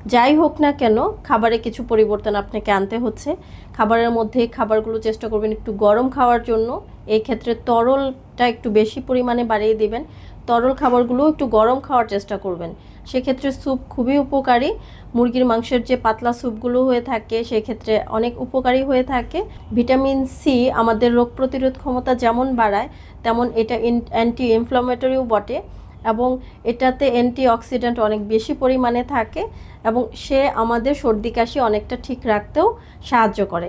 যাই হোক না কেন খাবারে কিছু পরিবর্তন আপনাকে আনতে হচ্ছে। খাবারের মধ্যে খাবারগুলো চেষ্টা করবেন একটু গরম খাওয়ার জন্য। এই ক্ষেত্রে তরলটা একটু বেশি পরিমাণে বাড়িয়ে দিবেন। তরল খাবারগুলো একটু গরম খাওয়ার চেষ্টা করবেন। সেক্ষেত্রে স্যুপ খুবই উপকারী। মুরগির মাংসের যে পাতলা স্যুপগুলো হয়ে থাকে সেক্ষেত্রে অনেক উপকারী হয়ে থাকে। ভিটামিন সি আমাদের রোগ প্রতিরোধ ক্ষমতা যেমন বাড়ায়, তেমন এটা অ্যান্টি ইনফ্লামেটরিও বটে, এবং এটাতে অ্যান্টিঅক্সিডেন্ট অনেক বেশি পরিমাণে থাকে এবং সে আমাদের সর্দি কাশি অনেকটা ঠিক রাখতেও সাহায্য করে।